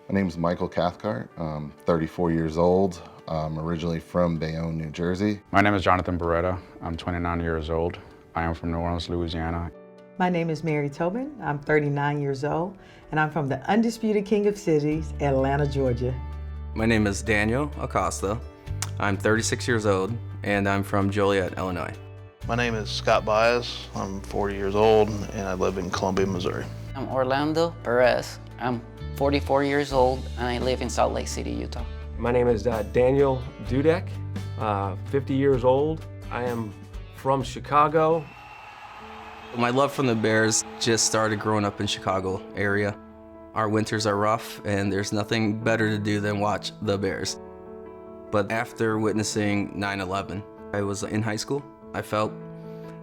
My name is Michael Cathcart. I'm 34 years old. I'm originally from Bayonne, New Jersey. My name is Jonathan Beretta. I'm 29 years old. I am from New Orleans, Louisiana. My name is Mary Tobin. I'm 39 years old, and I'm from the undisputed king of cities, Atlanta, Georgia. My name is Daniel Acosta. I'm 36 years old, and I'm from Joliet, Illinois. My name is Scott Bias. I'm 40 years old, and I live in Columbia, Missouri. I'm Orlando Perez. I'm 44 years old, and I live in Salt Lake City, Utah. My name is Daniel Dudek, 50 years old. I am from Chicago. My love for the Bears just started growing up in Chicago area. Our winters are rough, and there's nothing better to do than watch the Bears. But after witnessing 9/11, I was in high school. I felt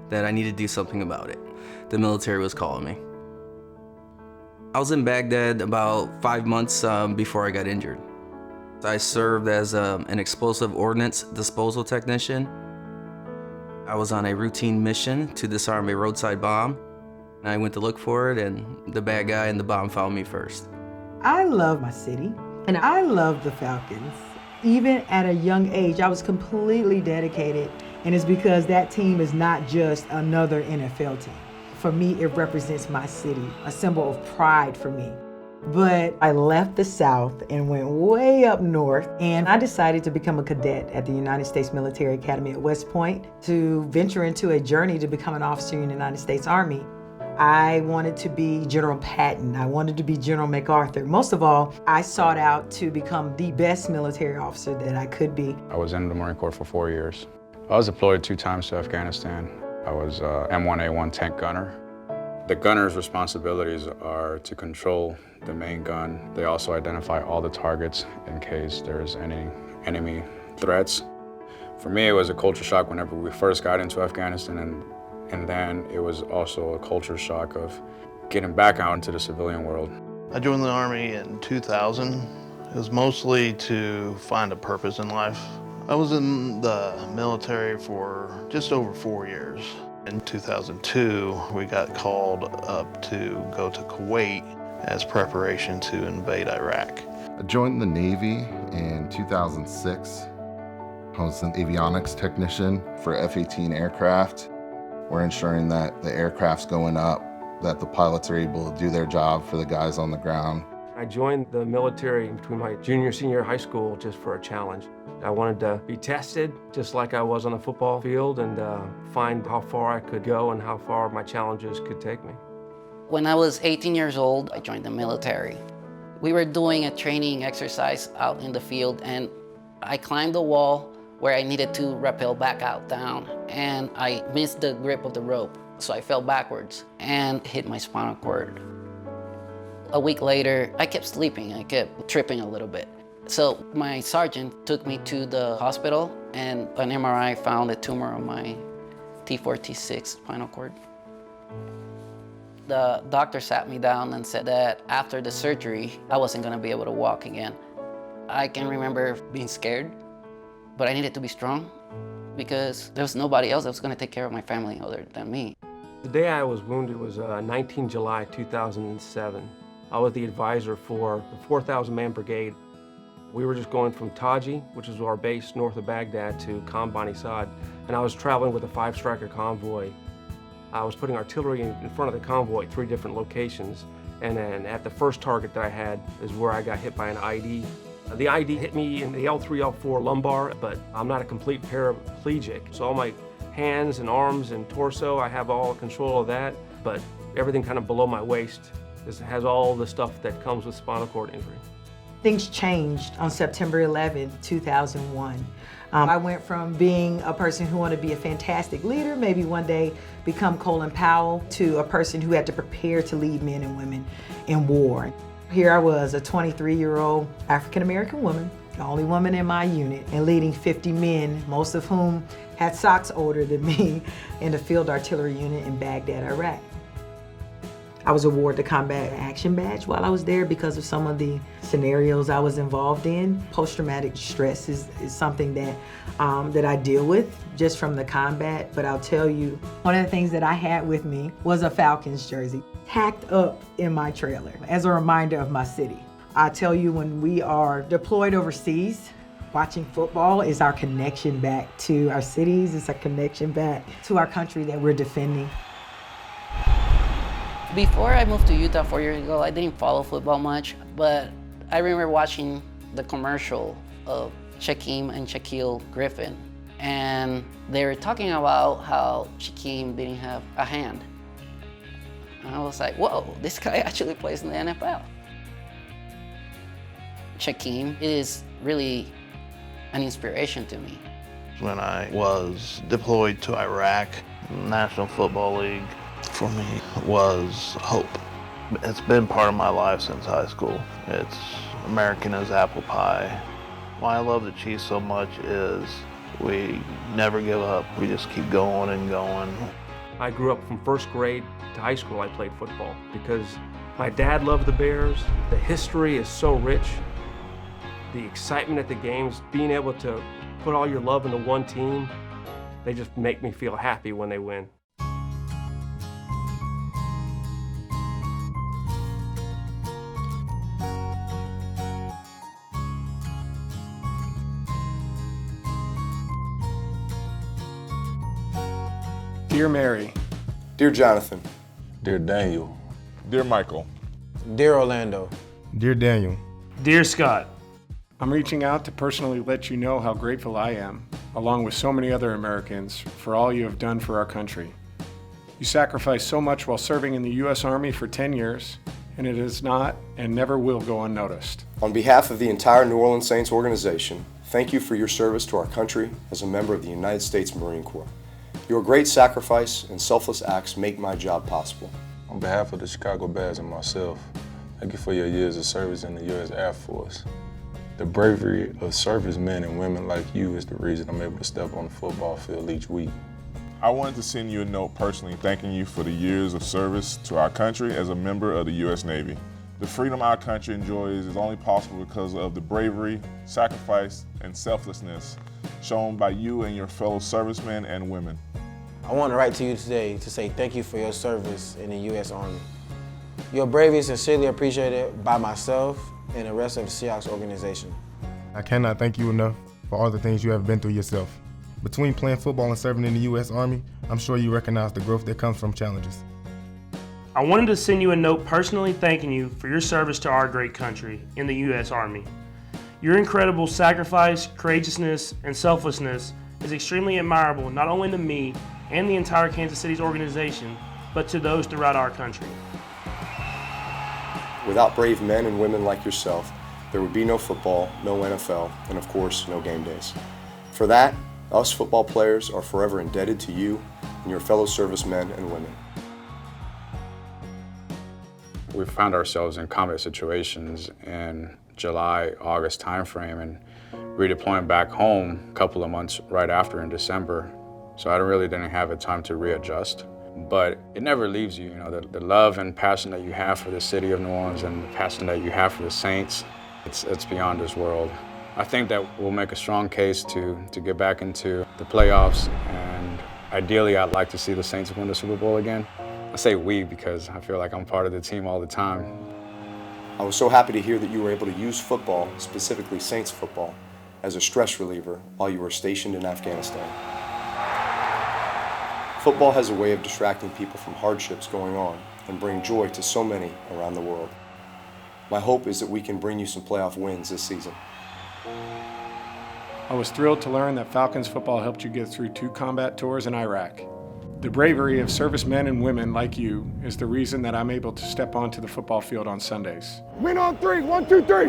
that I needed to do something about it. The military was calling me. I was in Baghdad about 5 months before I got injured. I served as an explosive ordnance disposal technician. I was on a routine mission to disarm a roadside bomb. I went to look for it, and the bad guy and the bomb found me first. I love my city, and I love the Falcons. Even at a young age, I was completely dedicated, and it's because that team is not just another NFL team. For me, it represents my city, a symbol of pride for me. But I left the South and went way up north, and I decided to become a cadet at the United States Military Academy at West Point to venture into a journey to become an officer in the United States Army. I wanted to be General Patton. I wanted to be General MacArthur. Most of all, I sought out to become the best military officer that I could be. I was in the Marine Corps for 4 years. I was deployed 2 times to Afghanistan. I was M1A1 tank gunner. The gunner's responsibilities are to control the main gun. They also identify all the targets in case there's any enemy threats. For me, it was a culture shock whenever we first got into Afghanistan, and then it was also a culture shock of getting back out into the civilian world. I joined the Army in 2000. It was mostly to find a purpose in life. I was in the military for just over 4 years. In 2002, we got called up to go to Kuwait as preparation to invade Iraq. I joined the Navy in 2006. I was an avionics technician for F-18 aircraft. We're ensuring that the aircraft's going up, that the pilots are able to do their job for the guys on the ground. I joined the military between my junior and senior high school just for a challenge. I wanted to be tested just like I was on the football field and find how far I could go and how far my challenges could take me. When I was 18 years old, I joined the military. We were doing a training exercise out in the field, and I climbed the wall where I needed to rappel back out down, and I missed the grip of the rope. So I fell backwards and hit my spinal cord. A week later, I kept sleeping. I kept tripping a little bit. So my sergeant took me to the hospital, and an MRI found a tumor on my T4, T6 spinal cord. The doctor sat me down and said that after the surgery, I wasn't gonna be able to walk again. I can remember being scared, but I needed to be strong because there was nobody else that was gonna take care of my family other than me. The day I was wounded was 19 July 2007. I was the advisor for the 4,000-man brigade. We were just going from Taji, which is our base north of Baghdad, to Khan Bani Sad, and I was traveling with a 5-striker convoy. I was putting artillery in front of the convoy at 3 different locations, and then at the first target that I had is where I got hit by an ID. The ID hit me in the L3, L4 lumbar, but I'm not a complete paraplegic, so all my hands and arms and torso, I have all control of that, but everything kind of below my waist has all the stuff that comes with spinal cord injury. Things changed on September 11, 2001. I went from being a person who wanted to be a fantastic leader, maybe one day become Colin Powell, to a person who had to prepare to lead men and women in war. Here I was, a 23-year-old African-American woman, the only woman in my unit, and leading 50 men, most of whom had socks older than me, in the field artillery unit in Baghdad, Iraq. I was awarded the Combat Action Badge while I was there because of some of the scenarios I was involved in. Post-traumatic stress is something that I deal with just from the combat, but I'll tell you, one of the things that I had with me was a Falcons jersey tacked up in my trailer as a reminder of my city. I tell you, when we are deployed overseas, watching football is our connection back to our cities. It's a connection back to our country that we're defending. Before I moved to Utah 4 years ago, I didn't follow football much, but I remember watching the commercial of Shaquem and Shaquille Griffin, and they were talking about how Shaquem didn't have a hand. And I was like, whoa, this guy actually plays in the NFL. Shaquem is really an inspiration to me. When I was deployed to Iraq, National Football League, for me, was hope. It's been part of my life since high school. It's American as apple pie. Why I love the Chiefs so much is we never give up. We just keep going and going. I grew up from first grade to high school. I played football because my dad loved the Bears. The history is so rich. The excitement at the games, being able to put all your love into one team, they just make me feel happy when they win. Dear Mary. Dear Jonathan. Dear Daniel. Dear Michael. Dear Orlando. Dear Daniel. Dear Scott. I'm reaching out to personally let you know how grateful I am, along with so many other Americans, for all you have done for our country. You sacrificed so much while serving in the U.S. Army for 10 years, and it is not and never will go unnoticed. On behalf of the entire New Orleans Saints organization, thank you for your service to our country as a member of the United States Marine Corps. Your great sacrifice and selfless acts make my job possible. On behalf of the Chicago Bears and myself, thank you for your years of service in the U.S. Air Force. The bravery of servicemen and women like you is the reason I'm able to step on the football field each week. I wanted to send you a note personally thanking you for the years of service to our country as a member of the U.S. Navy. The freedom our country enjoys is only possible because of the bravery, sacrifice, and selflessness shown by you and your fellow servicemen and women. I want to write to you today to say thank you for your service in the U.S. Army. Your bravery is sincerely appreciated by myself and the rest of the Seahawks organization. I cannot thank you enough for all the things you have been through yourself. Between playing football and serving in the U.S. Army, I'm sure you recognize the growth that comes from challenges. I wanted to send you a note personally thanking you for your service to our great country in the U.S. Army. Your incredible sacrifice, courageousness, and selflessness is extremely admirable not only to me and the entire Kansas City's organization, but to those throughout our country. Without brave men and women like yourself, there would be no football, no NFL, and of course, no game days. For that, us football players are forever indebted to you and your fellow servicemen and women. We found ourselves in combat situations in July, August timeframe, and redeploying back home a couple of months right after in December. So I really didn't have a time to readjust. But it never leaves you, the love and passion that you have for the city of New Orleans and the passion that you have for the Saints, it's beyond this world. I think that we'll make a strong case to get back into the playoffs, and ideally I'd like to see the Saints win the Super Bowl again. I say we because I feel like I'm part of the team all the time. I was so happy to hear that you were able to use football, specifically Saints football, as a stress reliever while you were stationed in Afghanistan. Football has a way of distracting people from hardships going on and bring joy to so many around the world. My hope is that we can bring you some playoff wins this season. I was thrilled to learn that Falcons football helped you get through 2 combat tours in Iraq. The bravery of servicemen and women like you is the reason that I'm able to step onto the football field on Sundays. Win on 3, 1, 2, 3.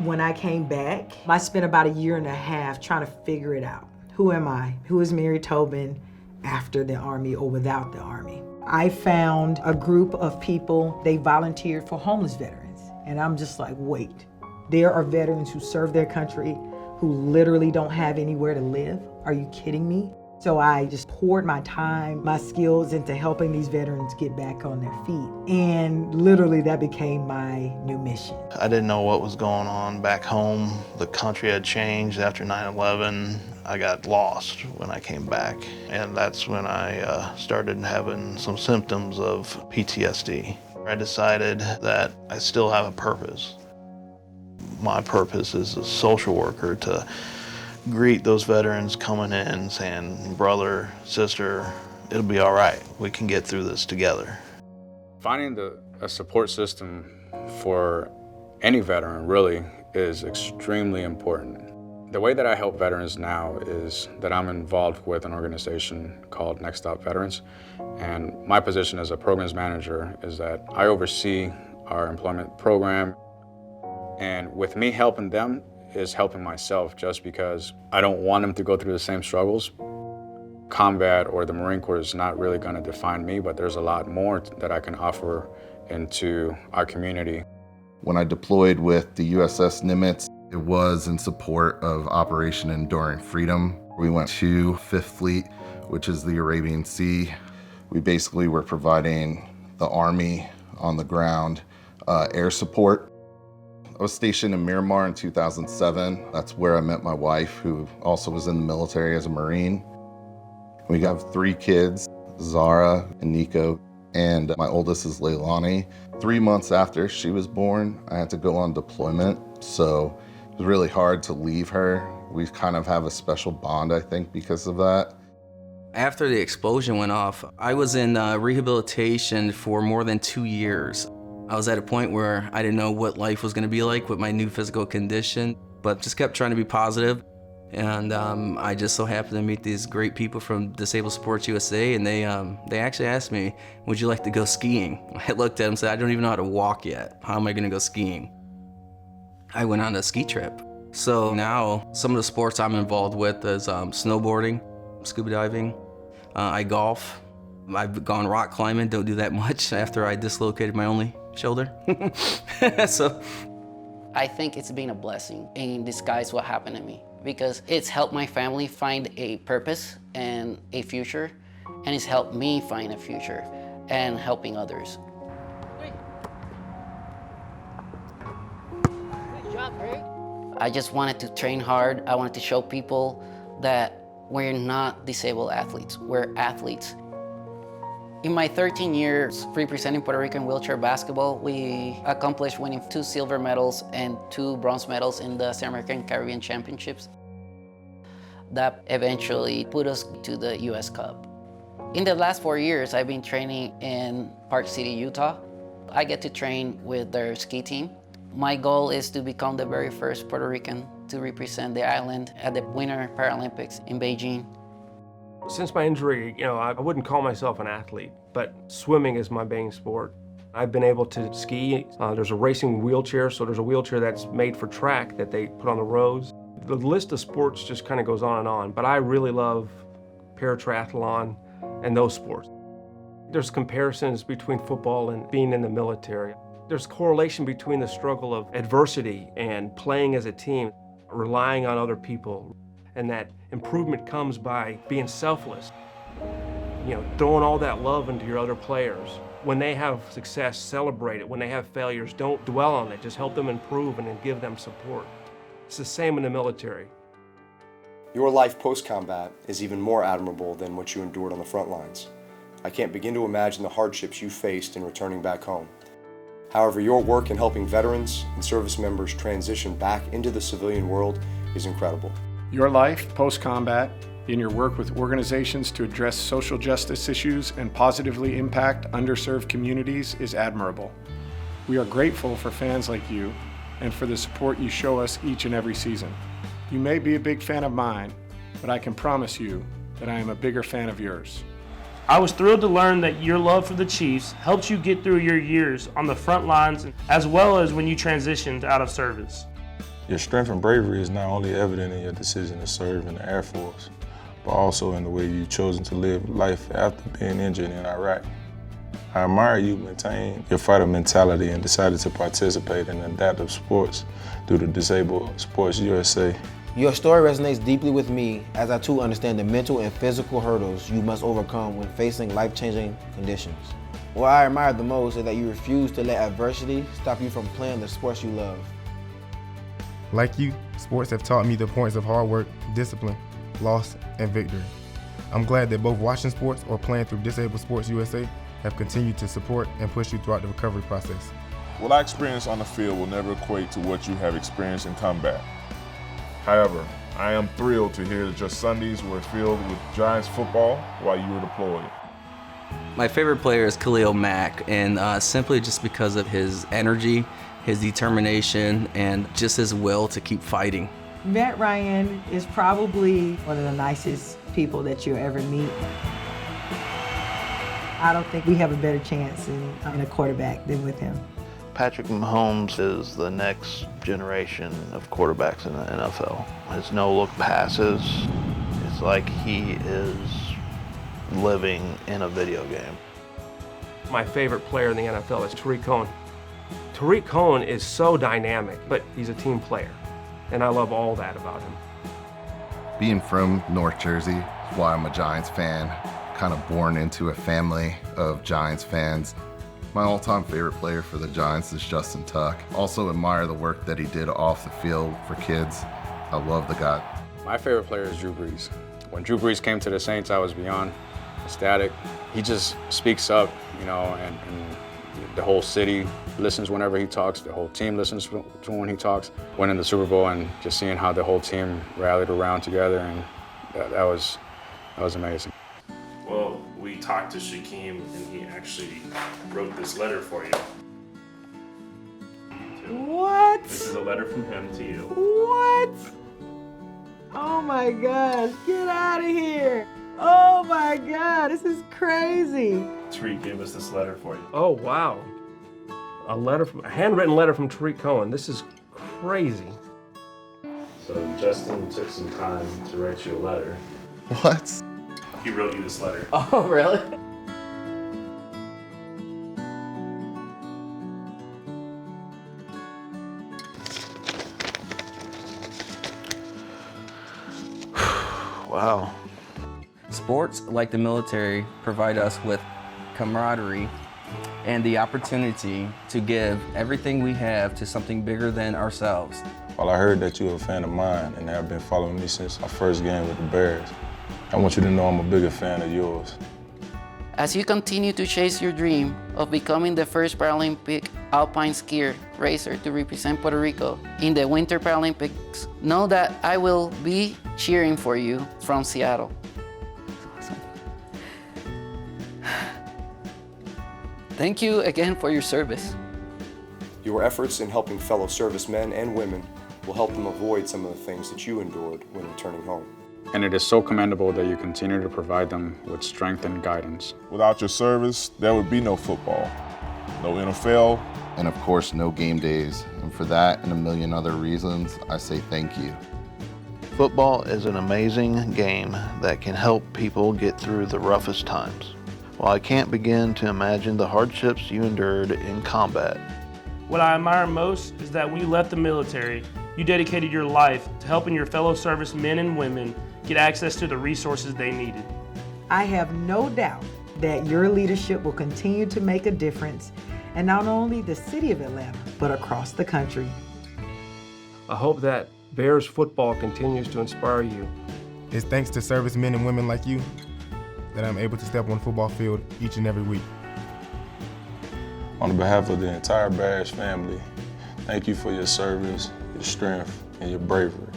When I came back, I spent about a year and a half trying to figure it out. Who am I? Who is Mary Tobin after the Army or without the Army? I found a group of people, they volunteered for homeless veterans. And I'm just like, wait, there are veterans who serve their country who literally don't have anywhere to live? Are you kidding me? So I just poured my time, my skills into helping these veterans get back on their feet. And literally that became my new mission. I didn't know what was going on back home. The country had changed after 9/11. I got lost when I came back. And that's when I started having some symptoms of PTSD. I decided that I still have a purpose. My purpose is a social worker to greet those veterans coming in saying, brother, sister, it'll be all right. We can get through this together. Finding a support system for any veteran really is extremely important. The way that I help veterans now is that I'm involved with an organization called Next Stop Veterans, and my position as a programs manager is that I oversee our employment program, and with me helping them is helping myself, just because I don't want them to go through the same struggles. Combat or the Marine Corps is not really going to define me, but there's a lot more that I can offer into our community. When I deployed with the USS Nimitz, it was in support of Operation Enduring Freedom. We went to 5th Fleet, which is the Arabian Sea. We basically were providing the Army on the ground air support. I was stationed in Miramar in 2007. That's where I met my wife, who also was in the military as a Marine. We have 3 kids, Zara and Nico, and my oldest is Leilani. 3 months after she was born, I had to go on deployment, so it was really hard to leave her. We kind of have a special bond, I think, because of that. After the explosion went off, I was in rehabilitation for more than 2 years. I was at a point where I didn't know what life was going to be like with my new physical condition, but just kept trying to be positive. And I just so happened to meet these great people from Disabled Sports USA, and they actually asked me, would you like to go skiing? I looked at them and said, I don't even know how to walk yet. How am I going to go skiing? I went on a ski trip. So now some of the sports I'm involved with is snowboarding, scuba diving, I golf. I've gone rock climbing, don't do that much after I dislocated my only shoulder. So I think it's been a blessing in disguise what happened to me, because it's helped my family find a purpose and a future, and it's helped me find a future and helping others. Good job, Greg. I just wanted to train hard. I wanted to show people that we're not disabled athletes, we're athletes. In my 13 years representing Puerto Rico in wheelchair basketball, we accomplished winning 2 silver medals and 2 bronze medals in the South American Caribbean Championships. That eventually put us to the US Cup. In the last 4 years, I've been training in Park City, Utah. I get to train with their ski team. My goal is to become the very first Puerto Rican to represent the island at the Winter Paralympics in Beijing. Since my injury, I wouldn't call myself an athlete, but swimming is my main sport. I've been able to ski. There's a racing wheelchair, so there's a wheelchair that's made for track that they put on the roads. The list of sports just kind of goes on and on, but I really love paratriathlon and those sports. There's comparisons between football and being in the military. There's correlation between the struggle of adversity and playing as a team, relying on other people, and that improvement comes by being selfless. Throwing all that love into your other players. When they have success, celebrate it. When they have failures, don't dwell on it. Just help them improve and then give them support. It's the same in the military. Your life post-combat is even more admirable than what you endured on the front lines. I can't begin to imagine the hardships you faced in returning back home. However, your work in helping veterans and service members transition back into the civilian world is incredible. Your life post-combat in your work with organizations to address social justice issues and positively impact underserved communities is admirable. We are grateful for fans like you and for the support you show us each and every season. You may be a big fan of mine, but I can promise you that I am a bigger fan of yours. I was thrilled to learn that your love for the Chiefs helped you get through your years on the front lines, as well as when you transitioned out of service. Your strength and bravery is not only evident in your decision to serve in the Air Force, but also in the way you've chosen to live life after being injured in Iraq. I admire you maintain your fighter mentality and decided to participate in adaptive sports through the Disabled Sports USA. Your story resonates deeply with me, as I too understand the mental and physical hurdles you must overcome when facing life-changing conditions. What I admire the most is that you refuse to let adversity stop you from playing the sports you love. Like you, sports have taught me the points of hard work, discipline, loss, and victory. I'm glad that both watching sports or playing through Disabled Sports USA have continued to support and push you throughout the recovery process. What I experienced on the field will never equate to what you have experienced in combat. However, I am thrilled to hear that your Sundays were filled with Giants football while you were deployed. My favorite player is Khalil Mack, and simply just because of his energy, his determination, and just his will to keep fighting. Matt Ryan is probably one of the nicest people that you'll ever meet. I don't think we have a better chance in a quarterback than with him. Patrick Mahomes is the next generation of quarterbacks in the NFL. His no-look passes, it's like he is living in a video game. My favorite player in the NFL is Tariq Cohen. Tariq Cohen is so dynamic, but he's a team player, and I love all that about him. Being from North Jersey is why I'm a Giants fan, kind of born into a family of Giants fans. My all-time favorite player for the Giants is Justin Tuck. Also admire the work that he did off the field for kids. I love the guy. My favorite player is Drew Brees. When Drew Brees came to the Saints, I was beyond ecstatic. He just speaks up, you know, and the whole city listens whenever he talks. The whole team listens to when he talks. Winning the Super Bowl and just seeing how the whole team rallied around together, and that was amazing. Well, we talked to Shaquem, and he actually wrote this letter for you. What? This is a letter from him to you. What? Oh my gosh, get out of here. Oh my God, this is crazy. Tariq gave us this letter for you. Oh, wow. A handwritten letter from Tariq Cohen. This is crazy. So Justin took some time to write you a letter. What? He wrote you this letter. Oh, really? Wow. Sports, like the military, provide us with camaraderie and the opportunity to give everything we have to something bigger than ourselves. Well, I heard that you're a fan of mine and have been following me since our first game with the Bears. I want you to know I'm a bigger fan of yours. As you continue to chase your dream of becoming the first Paralympic alpine skier racer to represent Puerto Rico in the Winter Paralympics, know that I will be cheering for you from Seattle. Thank you again for your service. Your efforts in helping fellow servicemen and women will help them avoid some of the things that you endured when returning home. And it is so commendable that you continue to provide them with strength and guidance. Without your service, there would be no football, no NFL, And of course, no game days. And for that and a million other reasons, I say thank you. Football is an amazing game that can help people get through the roughest times. While I can't begin to imagine the hardships you endured in combat, What I admire most is that when you left the military, you dedicated your life to helping your fellow servicemen and women get access to the resources they needed. I have no doubt that your leadership will continue to make a difference in not only the city of Atlanta, but across the country. I hope that Bears football continues to inspire you. It's thanks to servicemen and women like you that I'm able to step on the football field each and every week. On behalf of the entire Bears family, thank you for your service, your strength, and your bravery.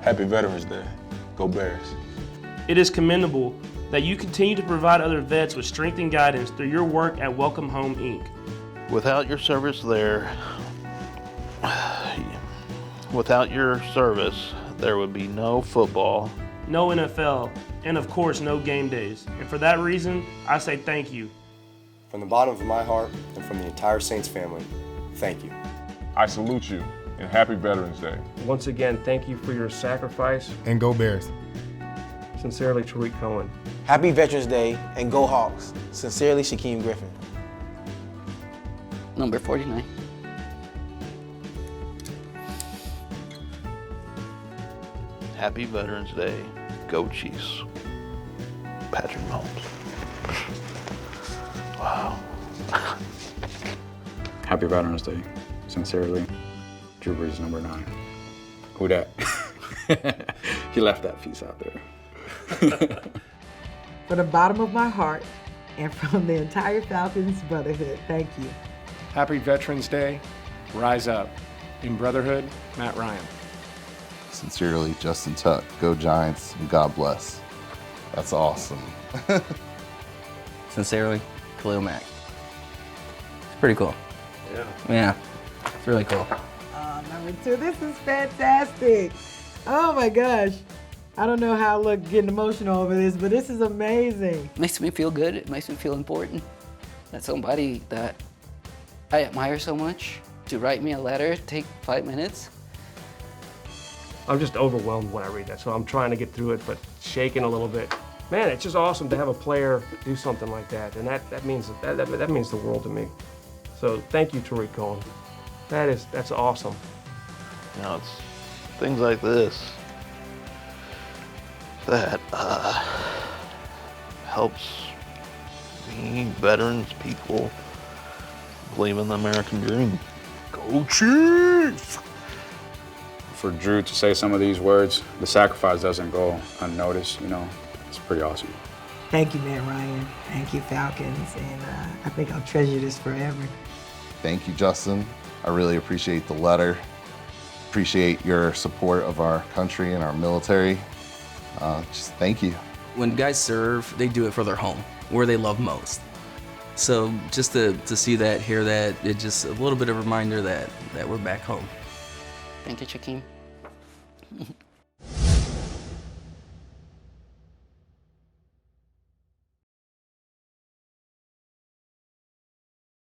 Happy Veterans Day. Go Bears. It is commendable that you continue to provide other vets with strength and guidance through your work at Welcome Home, Inc. without your service there, there would be no football, No NFL, and of course, no game days. And for that reason, I say thank you. From the bottom of my heart and from the entire Saints family, thank you. I salute you and happy Veterans Day. Once again, thank you for your sacrifice. And go Bears. Sincerely, Tariq Cohen. Happy Veterans Day and go Hawks. Sincerely, Shaquem Griffin. Number 49. Happy Veterans Day, go Chiefs. Patrick Mahomes. Wow. Happy Veterans Day. Sincerely, Drew Brees, number 9. Who dat? He left that piece out there. From the bottom of my heart and from the entire Falcons Brotherhood, thank you. Happy Veterans Day. Rise up. In brotherhood, Matt Ryan. Sincerely, Justin Tuck. Go Giants, and God bless. That's awesome. Sincerely, Khalil Mack. It's pretty cool. Yeah, it's really cool. Number 2, this is fantastic. Oh my gosh. I don't know how I look getting emotional over this, but this is amazing. It makes me feel good. It makes me feel important. That somebody that I admire so much to write me a letter, take 5 minutes. I'm just overwhelmed when I read that, so I'm trying to get through it, but shaking a little bit. Man, it's just awesome to have a player do something like that, and that means the world to me. So thank you, Tariq Cohen. That's awesome. You know, it's things like this that helps me, veterans, people believe in the American dream. Go Chiefs! For Drew to say some of these words, the sacrifice doesn't go unnoticed, you know. It's pretty awesome. Thank you, Matt Ryan. Thank you, Falcons. And I think I'll treasure this forever. Thank you, Justin. I really appreciate the letter. Appreciate your support of our country and our military. Just thank you. When guys serve, they do it for their home, where they love most. So just to see that, hear that, it's just a little bit of a reminder that we're back home. Thank you, Shaquem.